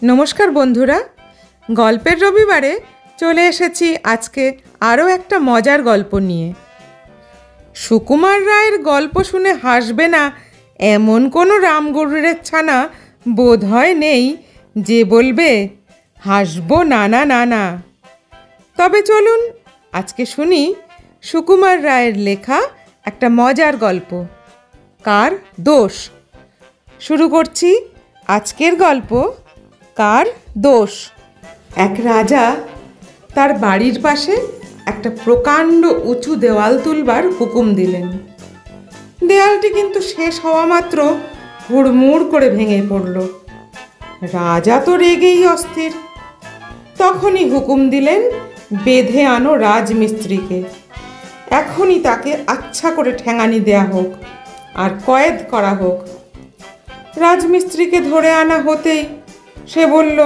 নমস্কার বন্ধুরা, গল্পের রবিবারে চলে এসেছি আজকে আরও একটা মজার গল্প নিয়ে। সুকুমার রায়ের গল্প শুনে হাসবে না এমন কোনো রামগরুড়ের ছানা বোধ হয় নেই যে বলবে হাসবো না না না না। তবে চলুন আজকে শুনি সুকুমার রায়ের লেখা একটা মজার গল্প, কার দোষ। শুরু করছি আজকের গল্প, কার দোষ। এক রাজা তার বাড়ির পাশে একটা প্রকাণ্ড উঁচু দেওয়াল তুলবার হুকুম দিলেন। দেওয়ালটি কিন্তু শেষ হওয়া মাত্র হুড়মুড় করে ভেঙে পড়ল। রাজা তো রেগেই অস্থির। তখনই হুকুম দিলেন, বেঁধে আনো রাজমিস্ত্রিকে, এখনই তাকে আচ্ছা করে ঠ্যাঙানি দেয়া হোক আর কয়েদ করা হোক। রাজমিস্ত্রিকে ধরে আনা হতেই সে বলল,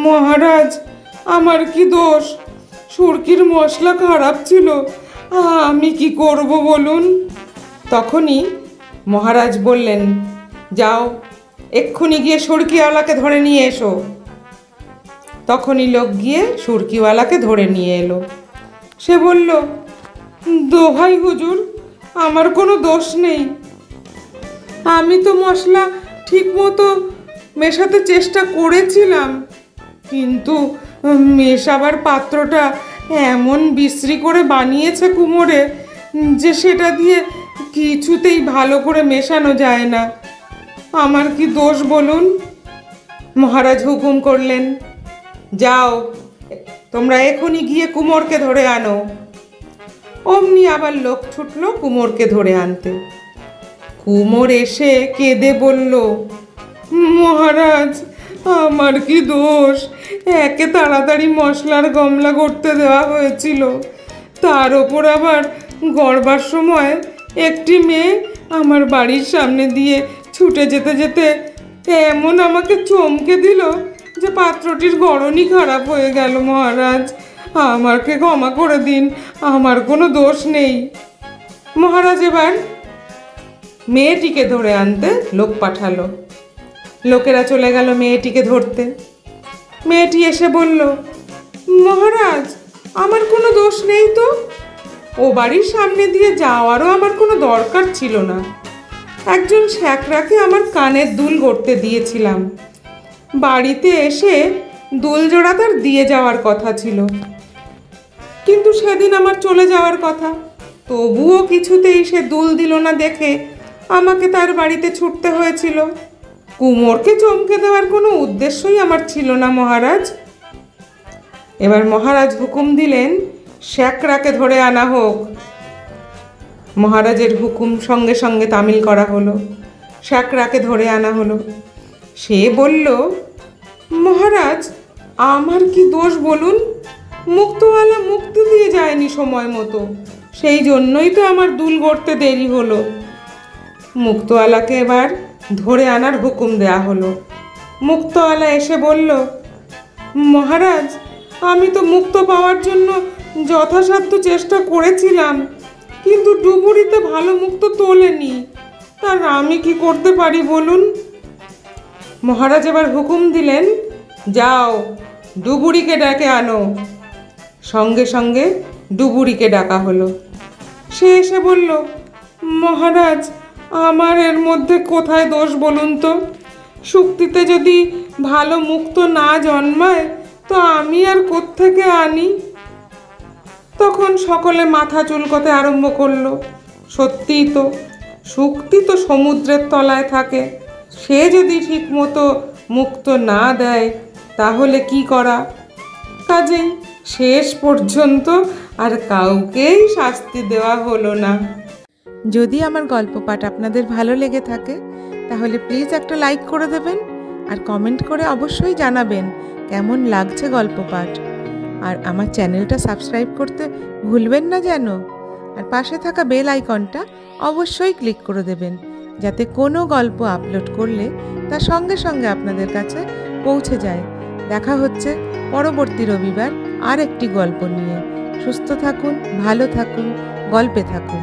মহারাজ, আমার কি দোষ? সুরকির মশলা খারাপ ছিল, আমি কি করব বলুন? তখনই মহারাজ বললেন, যাও এক্ষুনি গিয়ে সুরকিওয়ালাকে ধরে নিয়ে এসো। তখনই লোক গিয়ে সুরকিওয়ালাকে ধরে নিয়ে এলো। সে বলল, দোহাই হুজুর, আমার কোনো দোষ নেই, আমি তো মশলা ঠিক মতো মেশাতে চেষ্টা করেছিলাম, কিন্তু মেশাবার পাত্রটা এমন বিশ্রী করে বানিয়েছে কুমোরে যে সেটা দিয়ে কিছুতেই ভালো করে মেশানো যায় না। আমার কি দোষ বলুন? মহারাজ হুকুম করলেন, যাও তোমরা এখনই গিয়ে কুমোরকে ধরে আনো। অমনি আবার লোক ছুটল কুমোরকে ধরে আনতে। কুমোর এসে কেঁদে বলল, মহারাজ, আমার কি দোষ? একে তাড়াতাড়ি মশলার গামলা গড়তে দেওয়া হয়েছিল, তার ওপর আবার গড়বার সময় একটি মেয়ে আমার বাড়ির সামনে দিয়ে ছুটে যেতে যেতে এমন আমাকে চমকে দিল যে পাত্রটির গড়নই খারাপ হয়ে গেল। মহারাজ, আমাকে ক্ষমা করে দিন, আমার কোনো দোষ নেই। মহারাজ এবার মেয়েটিকে ধরে আনতে লোক পাঠালো। লোকেরা চলে গেল মেয়েটিকে ধরতে। মেয়েটি এসে বলল, মহারাজ, আমার কোনো দোষ নেই তো, ও বাড়ির সামনে দিয়ে যাওয়ারও আমার কোনো দরকার ছিল না। একজন শ্যাকরাকে আমার কানের দুল গড়তে দিয়েছিলাম, বাড়িতে এসে দুল জোড়া তার দিয়ে যাওয়ার কথা ছিল, কিন্তু সেদিন আমার চলে যাওয়ার কথা, তবুও কিছুতেই সে দুল দিল না দেখে আমাকে তার বাড়িতে ছুটতে হয়েছিল। কুমোরকে চমকে দেওয়ার কোনো উদ্দেশ্যই আমার ছিল না মহারাজ। এবার মহারাজ হুকুম দিলেন, শ্যাকরাকে ধরে আনা হোক। মহারাজের হুকুম সঙ্গে সঙ্গে তামিল করা হলো। শ্যাকরাকে ধরে আনা হলো। সে বলল, মহারাজ, আমার কি দোষ বলুন? মুক্তওয়ালা মুক্তি দিয়ে যায়নি সময় মতো, সেই জন্যই তো আমার দুল গড়তে দেরি হলো। মুক্তওয়ালাকে এবার ধরে আনার হুকুম দেয়া হলো। মুক্তওয়ালা এসে বলল, মহারাজ, আমি তো মুক্ত পাওয়ার জন্য যথাসাধ্য চেষ্টা করেছিলাম, কিন্তু ডুবুরিতে ভালো মুক্ত তোলেনি, তার আমি কি করতে পারি বলুন? মহারাজ এবার হুকুম দিলেন, যাও ডুবুরিকে ডেকে আনো। সঙ্গে সঙ্গে ডুবুরিকে ডাকা হলো। সে এসে বলল, মহারাজ, আমার এর মধ্যে কোথায় দোষ বলুন তো? শুক্তিতে যদি ভালো মুক্ত না জন্মায় তো আমি আর কোত্থেকে আনি? তখন সকলে মাথা চুলকোতে আরম্ভ করলো। সত্যিই তো, শুক্তি তো সমুদ্রের তলায় থাকে, সে যদি ঠিক মতো মুক্ত না দেয় তাহলে কি করা? কাজেই শেষ পর্যন্ত আর কাউকেই শাস্তি দেওয়া হলো না। যদি আমার গল্প পাঠ আপনাদের ভালো লেগে থাকে তাহলে প্লিজ একটা লাইক করে দেবেন, আর কমেন্ট করে অবশ্যই জানাবেন কেমন লাগছে গল্প পাঠ। আর আমার চ্যানেলটা সাবস্ক্রাইব করতে ভুলবেন না যেন, আর পাশে থাকা বেল আইকনটা অবশ্যই ক্লিক করে দেবেন, যাতে কোনো গল্প আপলোড করলে তা সঙ্গে সঙ্গে আপনাদের কাছে পৌঁছে যায়। দেখা হচ্ছে পরবর্তী রবিবার আর একটি গল্প নিয়ে। সুস্থ থাকুন, ভালো থাকুন, গল্পে থাকুন।